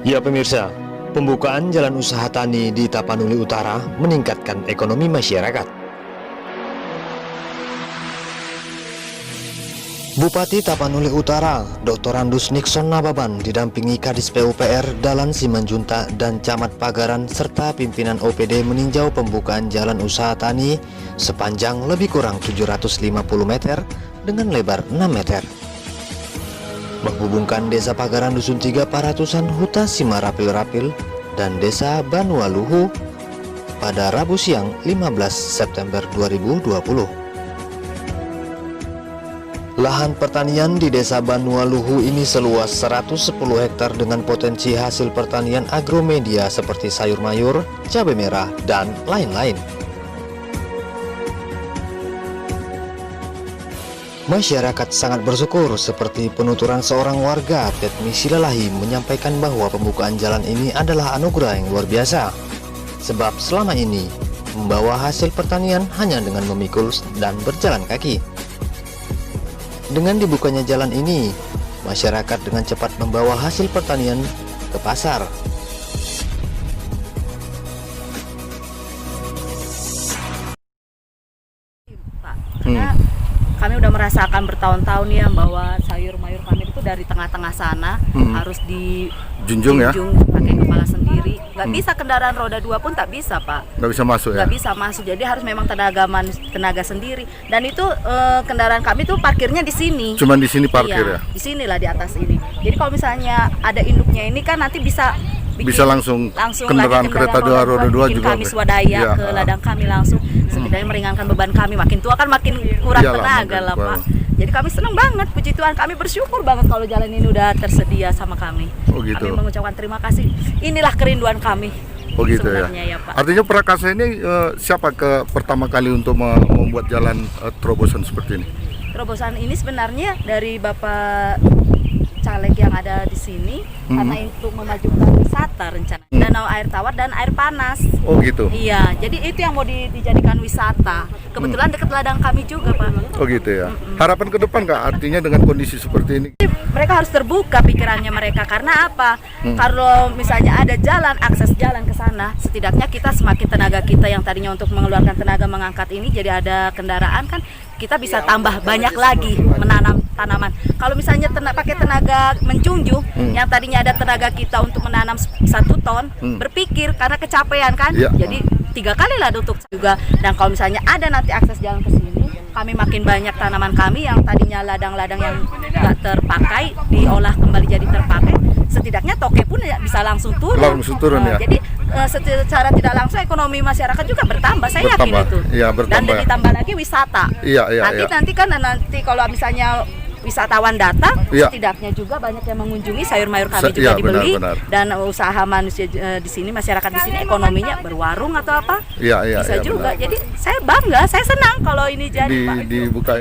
Ya pemirsa, pembukaan jalan usaha tani di Tapanuli Utara meningkatkan ekonomi masyarakat. Bupati Tapanuli Utara, Dr. Andus Nixon Nababan didampingi Kadis PUPR Dalan Simanjuntak dan Camat Pagaran serta pimpinan OPD meninjau pembukaan jalan usaha tani sepanjang lebih kurang 750 meter dengan lebar 6 meter. Menghubungkan Desa Pagaran Dusun 3 Paratusan Huta Simarapil-Rapil dan Desa Banualuhu pada Rabu siang 15 September 2020. Lahan pertanian di Desa Banualuhu ini seluas 110 hektar dengan potensi hasil pertanian agromedia seperti sayur mayur, cabai merah, dan lain-lain. Masyarakat sangat bersyukur seperti penuturan seorang warga, Petmi Silalahi, menyampaikan bahwa pembukaan jalan ini adalah anugerah yang luar biasa. Sebab selama ini membawa hasil pertanian hanya dengan memikul dan berjalan kaki. Dengan dibukanya jalan ini, masyarakat dengan cepat membawa hasil pertanian ke pasar. Karena kami udah merasakan bertahun-tahun ya bahwa sayur mayur kami itu dari tengah-tengah sana harus dijunjung ya, pakai kepala sendiri. Nggak bisa kendaraan roda 2 pun tak bisa, Pak. Nggak bisa masuk ya? Nggak bisa masuk, jadi harus memang tenaga sendiri. Dan itu kendaraan kami tuh parkirnya di sini. Cuman di sini parkir iya, ya? Di sinilah di atas ini. Jadi kalau misalnya ada induknya ini kan nanti bisa langsung kendaraan kereta roda 2 juga kami swadaya ke ladang kami langsung, setidaknya meringankan beban kami. Makin tua kan makin kurang tenaga lah, Pak. Jadi kami senang banget, puji Tuhan, kami bersyukur banget kalau jalan ini udah tersedia sama kami. Oh gitu. Kami mengucapkan terima kasih. Inilah kerinduan kami. Oh gitu ya. Pak. Artinya Prakasa ini siapa pertama kali untuk membuat jalan terobosan seperti ini? Terobosan ini sebenarnya dari Bapak caleg yang ada di sini karena untuk memajukan wisata rencana danau air tawar dan air panas. Oh gitu. Iya, jadi itu yang mau dijadikan wisata. Kebetulan dekat ladang kami juga, Pak. Oh gitu ya. Harapan ke depan nggak? Artinya dengan kondisi seperti ini? Mereka harus terbuka pikirannya mereka, karena apa? Kalau misalnya ada jalan, akses jalan ke sana, setidaknya kita semakin tenaga kita yang tadinya untuk mengeluarkan tenaga mengangkat ini jadi ada kendaraan kan, kita bisa tambah banyak lagi menanam tanaman. Kalau misalnya pakai tenaga menjunjung, yang tadinya ada tenaga kita untuk menanam 1 ton, berpikir karena kecapean kan, jadi 3 kali lah untuk juga. Dan kalau misalnya ada nanti akses jalan ke sini, kami makin banyak tanaman kami yang tadinya ladang-ladang yang nggak terpakai diolah kembali jadi terpakai. Setidaknya toke pun bisa langsung turun. Langsung turun ya. Jadi secara tidak langsung ekonomi masyarakat juga bertambah. Saya yakin itu. Iya, bertambah. Dan ditambah lagi wisata. Nanti kalau misalnya wisatawan datang, setidaknya juga banyak yang mengunjungi sayur mayur kami juga dibeli. Benar. Dan usaha manusia di sini, masyarakat di sini ekonominya berwarung atau apa bisa juga. Benar. Jadi saya bangga, saya senang kalau ini jadi Pak. Dibuka.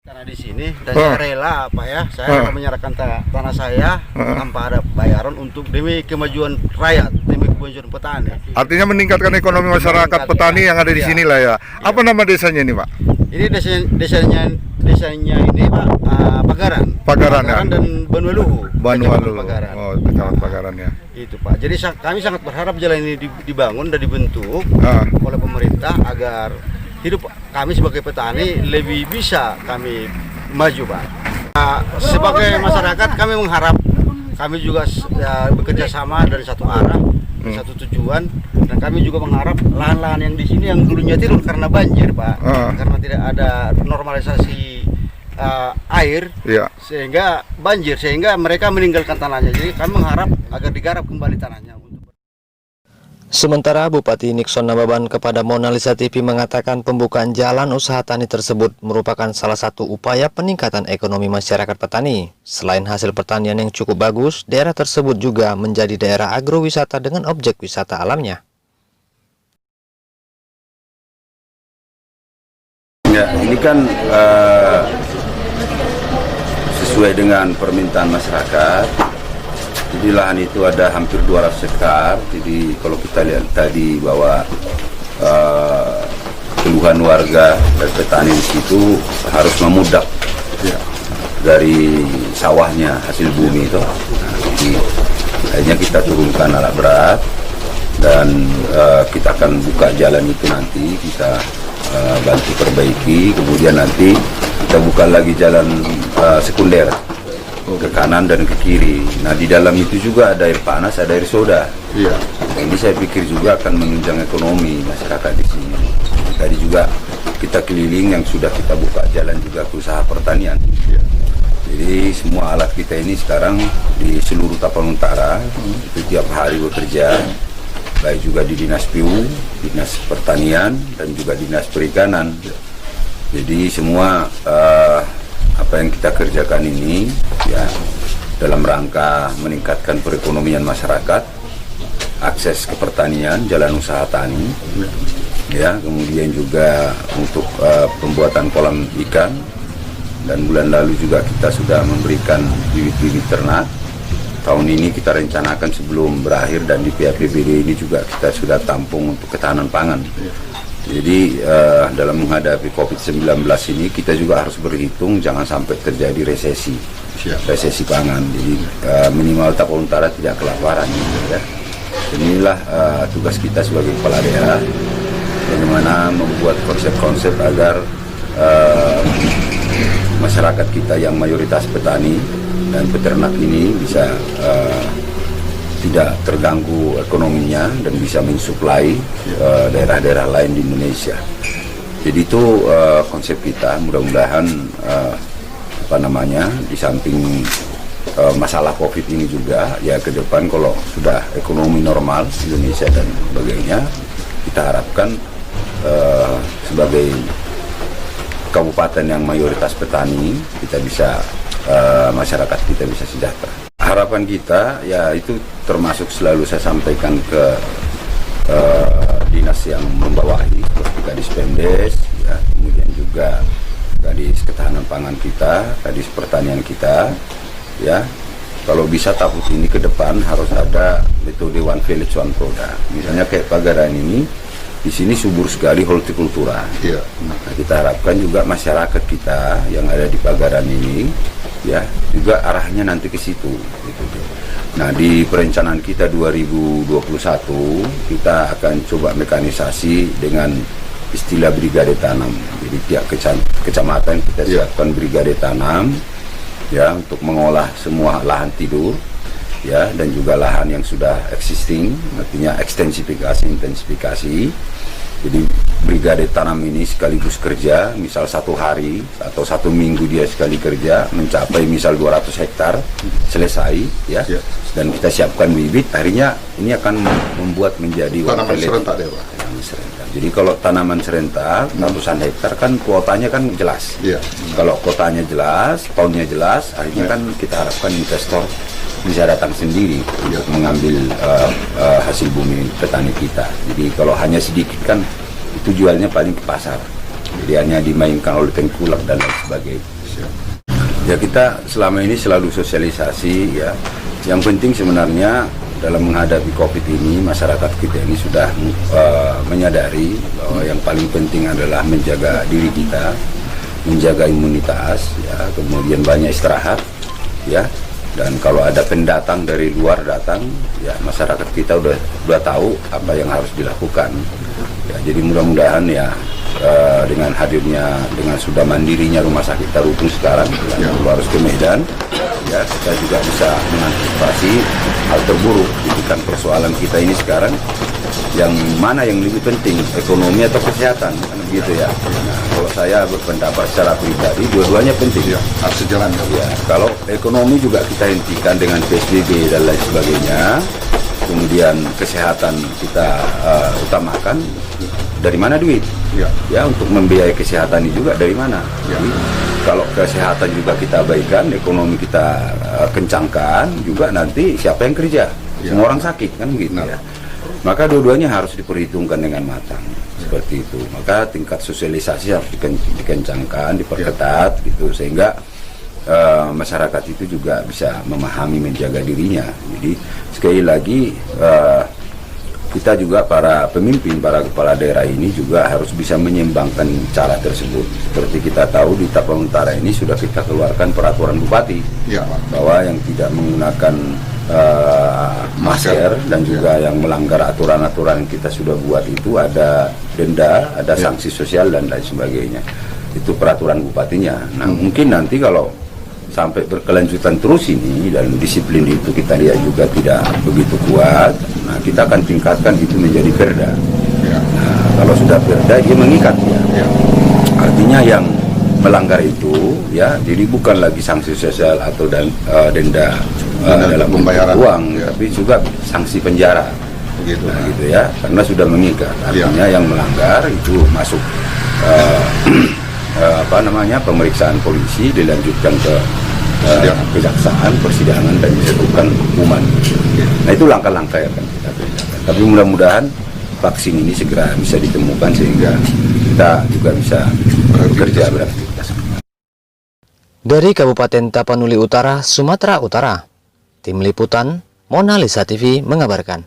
Karena di sini dan saya rela Pak ya, saya akan menyerahkan tanah saya tanpa ada bayaran untuk demi kemajuan rakyat, demi kemajuan petani. Artinya meningkatkan ekonomi masyarakat petani yang ada di sini lah ya. Apa nama desanya ini, Pak? Ini desanya ini Pak, Pagaran ya. Dan Banualuhu. Pagaran. Oh, Kecamatan Pagaran ya. Itu Pak. Jadi kami sangat berharap jalan ini dibangun dan dibentuk oleh pemerintah agar hidup kami sebagai petani lebih bisa kami maju, Pak. Sebagai masyarakat kami mengharap kami juga bekerja sama dari satu arah, satu tujuan, dan kami juga mengharap lahan-lahan yang di sini yang dulunya turun karena banjir, Pak, karena tidak ada normalisasi air, sehingga banjir, sehingga mereka meninggalkan tanahnya. Jadi kami mengharap agar digarap kembali tanahnya. Sementara Bupati Nixon Nababan kepada Mona Lisa TV mengatakan pembukaan jalan usaha tani tersebut merupakan salah satu upaya peningkatan ekonomi masyarakat petani. Selain hasil pertanian yang cukup bagus, daerah tersebut juga menjadi daerah agrowisata dengan objek wisata alamnya. Ya, ini kan sesuai dengan permintaan masyarakat. Jadi lahan itu ada hampir 200 hektar. Jadi kalau kita lihat tadi bahwa keluhan warga dan petani di situ harus memudak dari sawahnya hasil bumi itu. Nah, jadi akhirnya kita turunkan alat berat dan kita akan buka jalan itu nanti, kita bantu perbaiki, kemudian nanti kita buka lagi jalan sekunder ke kanan dan ke kiri. Nah, di dalam itu juga ada air panas, ada air soda. Iya. Nah, ini saya pikir juga akan menunjang ekonomi masyarakat di sini. Tadi juga kita keliling yang sudah kita buka jalan juga ke usaha pertanian. Iya. Jadi semua alat kita ini sekarang di seluruh Tapanuli Utara itu tiap hari bekerja, baik juga di Dinas PU, Dinas Pertanian, dan juga Dinas Perikanan. Jadi semua apa yang kita kerjakan ini ya dalam rangka meningkatkan perekonomian masyarakat, akses ke pertanian, jalan usaha tani, ya, kemudian juga untuk pembuatan kolam ikan, dan bulan lalu juga kita sudah memberikan bibit-bibit ternak. Tahun ini kita rencanakan sebelum berakhir, dan di PAPBD ini juga kita sudah tampung untuk ketahanan pangan. Jadi dalam menghadapi COVID-19 ini kita juga harus berhitung jangan sampai terjadi resesi pangan. Jadi minimal Tapanuli Utara tidak kelaparan, gitu, ya. Inilah tugas kita sebagai kepala daerah, bagaimana membuat konsep-konsep agar masyarakat kita yang mayoritas petani dan peternak ini bisa tidak terganggu ekonominya dan bisa mensuplai daerah-daerah lain di Indonesia. Jadi itu konsep kita. Mudah-mudahan di samping masalah COVID ini juga, ya ke depan kalau sudah ekonomi normal Indonesia dan sebagainya, kita harapkan sebagai kabupaten yang mayoritas petani, kita bisa masyarakat kita bisa sejahtera. Harapan kita ya itu termasuk selalu saya sampaikan ke dinas yang membawahi, seperti Kadis Pemdes, ya, kemudian juga Kadis Ketahanan Pangan kita, Kadis Pertanian kita, ya. Kalau bisa tahun ini ke depan harus ada metode One Village One Product. Misalnya kayak Pagaran ini, di sini subur sekali hortikultura. Iya. Nah, kita harapkan juga masyarakat kita yang ada di Pagaran ini, ya, juga arahnya nanti ke situ. Gitu. Nah, di perencanaan kita 2021 kita akan coba mekanisasi dengan istilah brigade tanam. Jadi tiap kecamatan kita siapkan brigade tanam, ya, untuk mengolah semua lahan tidur, ya, dan juga lahan yang sudah existing, artinya intensifikasi. Jadi brigade tanam ini sekaligus kerja, misal 1 hari atau 1 minggu dia sekali kerja mencapai misal 200 hektar selesai, ya. Dan kita siapkan bibit, akhirnya ini akan membuat menjadi tanaman serentak, ya, Pak. Jadi kalau tanaman serentak ratusan hektar kan kuotanya kan jelas. Kalau kuotanya jelas, tahunnya jelas, akhirnya kan kita harapkan investor bisa datang sendiri untuk mengambil hasil bumi petani kita. Jadi kalau hanya sedikit kan itu jualnya paling ke pasar. Jadi hanya dimainkan oleh tengkulak dan lain sebagainya. Ya, kita selama ini selalu sosialisasi, ya. Yang penting sebenarnya dalam menghadapi COVID ini, masyarakat kita ini sudah menyadari bahwa yang paling penting adalah menjaga diri kita, menjaga imunitas, ya, kemudian banyak istirahat, ya. Dan kalau ada pendatang dari luar datang, ya masyarakat kita udah tahu apa yang harus dilakukan. Ya, jadi mudah-mudahan ya dengan hadirnya, dengan sudah mandirinya rumah sakit Tarupun sekarang, yang harus ke Medan, ya kita juga bisa mengantisipasi hal terburuk. Jadi kan persoalan kita ini sekarang yang mana yang lebih penting, ekonomi atau kesehatan, kan begitu ya. Nah, kalau saya berpendapat secara pribadi, dua-duanya penting. Harus sejalan. Ya, kalau ekonomi juga kita hentikan dengan PSBB dan lain sebagainya, kemudian kesehatan kita utamakan, dari mana duit? Ya, untuk membiayai kesehatan ini juga dari mana? Jadi, kalau kesehatan juga kita abaikan, ekonomi kita kencangkan, juga nanti siapa yang kerja? Semua orang sakit, kan begitu ya. Maka dua-duanya harus diperhitungkan dengan matang, seperti itu. Maka tingkat sosialisasi harus dikencangkan, diperketat, gitu, sehingga masyarakat itu juga bisa memahami, menjaga dirinya. Jadi sekali lagi kita juga para pemimpin, para kepala daerah ini juga harus bisa menyeimbangkan cara tersebut. Seperti kita tahu di Tapang Utara ini sudah kita keluarkan peraturan bupati bahwa yang tidak menggunakan masker dan juga yang melanggar aturan-aturan yang kita sudah buat itu ada denda, ada sanksi sosial dan lain sebagainya. Itu peraturan bupatinya. Nah mungkin nanti kalau sampai berkelanjutan terus ini dan disiplin itu kita lihat juga tidak begitu kuat, nah kita akan tingkatkan itu menjadi perda. Nah, kalau sudah perda dia mengikat ya. Artinya yang melanggar itu ya, jadi bukan lagi sanksi sosial atau denda dalam pembayaran uang, tapi juga sanksi penjara. Nah, gitu ya, karena sudah mengikat. Artinya yang melanggar itu masuk pemeriksaan polisi, dilanjutkan ke kejaksaan, persidangan dan dijatuhkan hukuman. Nah itu langkah-langkah yang akan kita kerjakan. Tapi mudah-mudahan vaksin ini segera bisa ditemukan sehingga kita juga bisa bekerja beraktivitas. Dari Kabupaten Tapanuli Utara, Sumatera Utara, Tim Liputan Mona Lisa TV mengabarkan.